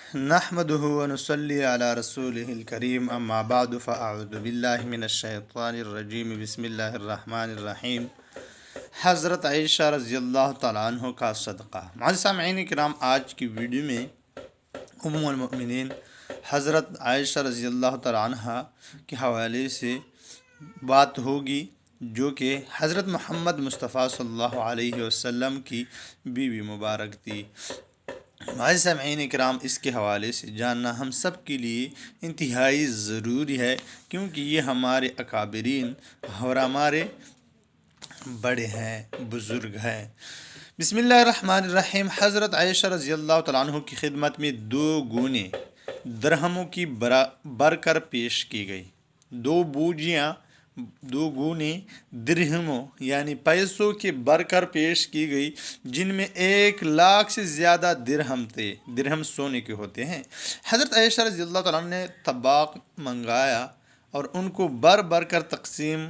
نحمده ونصلي على رسوله الكريم اما بعد فاعوذ باللہ من الشیطان الرجیم بسم اللہ الرحمن الرحیم۔ حضرت عائشہ رضی اللہ تعالیٰ عنہ کا صدقہ۔ معزز سامعین کرام، آج کی ویڈیو میں ام المؤمنین حضرت عائشہ رضی اللہ تعالیٰ عنہ کے حوالے سے بات ہوگی، جو کہ حضرت محمد مصطفیٰ صلی اللہ علیہ وسلم کی بیوی مبارک تھی۔ معزز سامعین کرام، اس کے حوالے سے جاننا ہم سب کے لیے انتہائی ضروری ہے، کیونکہ یہ ہمارے اکابرین اور ہمارے بڑے ہیں، بزرگ ہیں۔ بسم اللہ الرحمن الرحیم۔ حضرت عائشہ رضی اللہ تعالیٰ عنہ کی خدمت میں 2 گونے درہموں کی بر کر پیش کی گئی۔ 2 بوجیاں 2 گونے درہموں یعنی پیسوں کے بر کر پیش کی گئی، جن میں 1 لاکھ سے زیادہ درہم تھے۔ درہم سونے کے ہوتے ہیں۔ حضرت عائشہ رضی اللہ تعالیٰ عنہ نے طباق منگایا اور ان کو بر کر تقسیم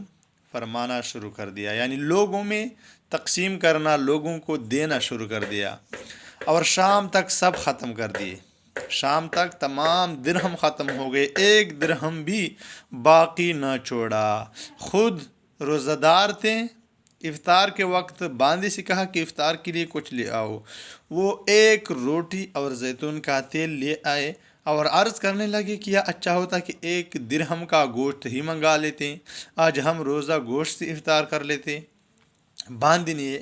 فرمانا شروع کر دیا، یعنی لوگوں میں تقسیم کرنا، لوگوں کو دینا شروع کر دیا، اور شام تک سب ختم کر دیے۔ شام تک تمام درہم ختم ہو گئے، 1 درہم بھی باقی نہ چھوڑا۔ خود روزہ دار تھے۔ افطار کے وقت باندی سے کہا کہ افطار کے لیے کچھ لے آؤ۔ وہ 1 روٹی اور زیتون کا تیل لے آئے اور عرض کرنے لگے کہ یہ اچھا ہوتا کہ 1 درہم کا گوشت ہی منگا لیتے، آج ہم روزہ گوشت سے افطار کر لیتے۔ باندی نے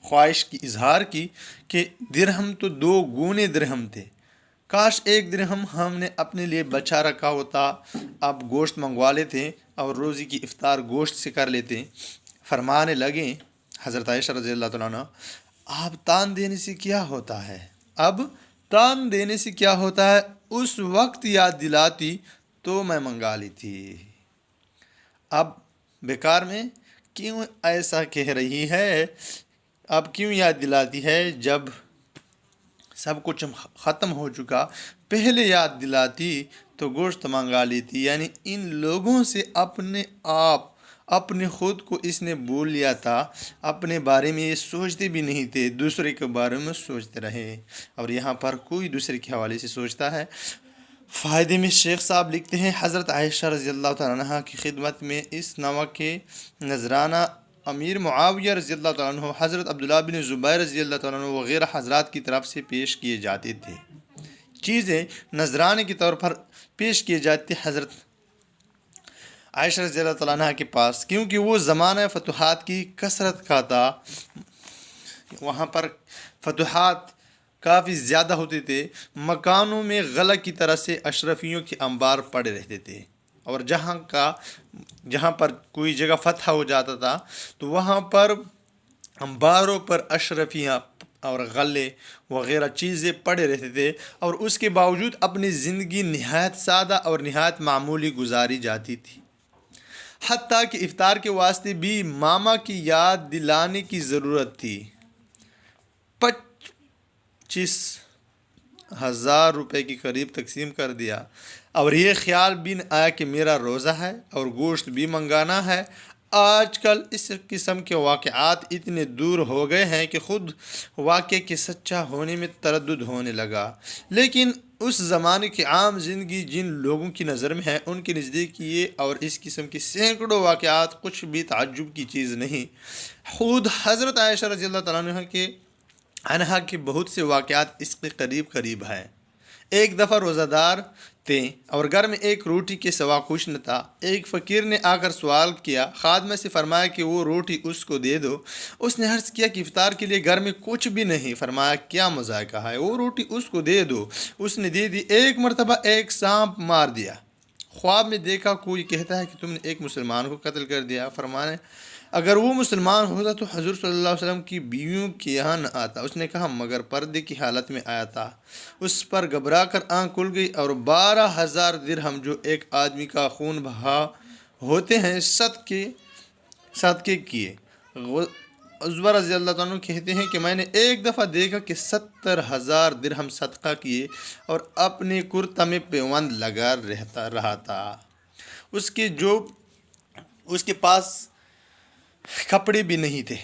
خواہش کی اظہار کی کہ درہم تو 2 گونے درہم تھے، کاش 1 درہم ہم نے اپنے لیے بچا رکھا ہوتا، اب گوشت منگوا لیتے اور روزی کی افطار گوشت سے کر لیتے۔ فرمانے لگے حضرت عائشہ رضی اللہ تعالیٰ عنہ، اب تان دینے سے کیا ہوتا ہے؟ اب تان دینے سے کیا ہوتا ہے؟ اس وقت یاد دلاتی تو میں منگا لی تھی۔ اب بیکار میں کیوں ایسا کہہ رہی ہے؟ اب کیوں یاد دلاتی ہے جب سب کچھ ختم ہو چکا؟ پہلے یاد دلاتی تو گوشت منگا لیتی۔ یعنی ان لوگوں سے اپنے خود کو اس نے بول لیا تھا، اپنے بارے میں یہ سوچتے بھی نہیں تھے، دوسرے کے بارے میں سوچتے رہے، اور یہاں پر کوئی دوسرے کے حوالے سے سوچتا ہے۔ فائدے میں شیخ صاحب لکھتے ہیں، حضرت عائشہ رضی اللہ تعالیٰ عنہ کی خدمت میں اس نوع کے نذرانہ امیر معاویہ رضی اللہ تعالیٰ عنہ، حضرت عبداللہ بن زبیر رضی اللہ تعالیٰ عنہ وغیرہ حضرات کی طرف سے پیش کیے جاتے تھے۔ چیزیں نذرانے کے طور پر پیش کیے جاتے حضرت عائشہ رضی اللہ تعالیٰ عنہ کے پاس، کیونکہ وہ زمانہ فتوحات کی کثرت کا تھا۔ وہاں پر فتوحات کافی زیادہ ہوتے تھے، مکانوں میں غلہ کی طرح سے اشرفیوں کے انبار پڑے رہتے تھے، اور جہاں پر کوئی جگہ فتح ہو جاتا تھا تو وہاں پر انباروں پر اشرفیاں اور غلے وغیرہ چیزیں پڑے رہتے تھے، اور اس کے باوجود اپنی زندگی نہایت سادہ اور نہایت معمولی گزاری جاتی تھی۔ حتیٰ کہ افطار کے واسطے بھی ماما کی یاد دلانے کی ضرورت تھی۔ 25,000 روپے کے قریب تقسیم کر دیا، اور یہ خیال بھی نہ آیا کہ میرا روزہ ہے اور گوشت بھی منگانا ہے۔ آج کل اس قسم کے واقعات اتنے دور ہو گئے ہیں کہ خود واقعے کے سچا ہونے میں تردد ہونے لگا، لیکن اس زمانے کی عام زندگی جن لوگوں کی نظر میں ہے، ان کے نزدیک یہ اور اس قسم کے سینکڑوں واقعات کچھ بھی تعجب کی چیز نہیں۔ خود حضرت عائشہ رضی اللہ تعالیٰ عنہ کے بہت سے واقعات اس کے قریب ہیں۔ ایک دفعہ روزہ دار تھے اور گھر میں 1 روٹی کے سوا کچھ نہ تھا۔ ایک فقیر نے آ کر سوال کیا، خادمہ سے فرمایا کہ وہ روٹی اس کو دے دو۔ اس نے عرض کیا کہ افطار کے لیے گھر میں کچھ بھی نہیں۔ فرمایا کیا مذائقہ ہے، وہ روٹی اس کو دے دو۔ اس نے دے دی۔ ایک مرتبہ ایک سانپ مار دیا۔ خواب میں دیکھا کوئی کہتا ہے کہ تم نے ایک مسلمان کو قتل کر دیا۔ فرمانے اگر وہ مسلمان ہوتا تو حضور صلی اللہ علیہ وسلم کی بیویوں کے یہاں نہ آتا۔ اس نے کہا مگر پردے کی حالت میں آیا تھا۔ اس پر گھبرا کر آنکھ کھل گئی اور 12,000 درہم جو ایک آدمی کا خون بہا ہوتے ہیں صدقے کیے۔ عزبہ رضی اللہ عنہ کہتے ہیں کہ میں نے ایک دفعہ دیکھا کہ 70,000 درہم صدقہ کیے اور اپنے کرتا میں پیوند لگا رہا تھا۔ اس کے پاس کپڑے بھی نہیں تھے،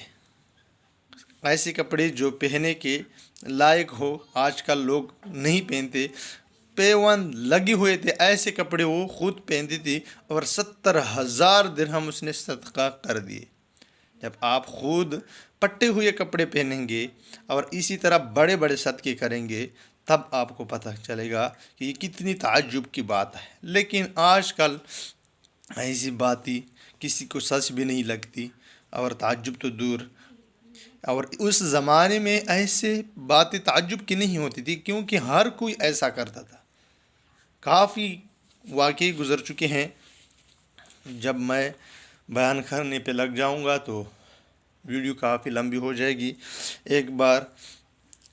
ایسے کپڑے جو پہننے کے لائق ہو، آج کل لوگ نہیں پہنتے۔ پیوند لگے ہوئے تھے، ایسے کپڑے وہ خود پہنتی تھی، اور 70,000 درہم اس نے صدقہ کر دیے۔ جب آپ خود پٹے ہوئے کپڑے پہنیں گے اور اسی طرح بڑے بڑے صدقے کریں گے، تب آپ کو پتہ چلے گا کہ یہ کتنی تعجب کی بات ہے۔ لیکن آج کل ایسی باتیں کسی کو سچ بھی نہیں لگتی، اور تعجب تو دور۔ اور اس زمانے میں ایسے باتیں تعجب کی نہیں ہوتی تھی، کیونکہ ہر کوئی ایسا کرتا تھا۔ کافی واقعے گزر چکے ہیں، جب میں بیان کرنے پہ لگ جاؤں گا تو ویڈیو کافی لمبی ہو جائے گی۔ ایک بار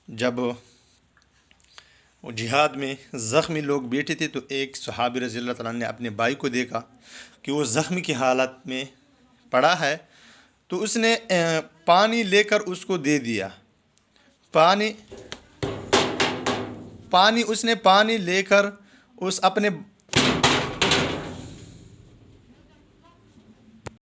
جب وہ جہاد میں زخمی لوگ بیٹھے تھے، تو ایک صحابی رضی اللہ تعالیٰ نے اپنے بھائی کو دیکھا کہ وہ زخمی کی حالت میں پڑا ہے، تو اس نے پانی لے کر اس کو دے دیا۔ پانی لے کر اپنے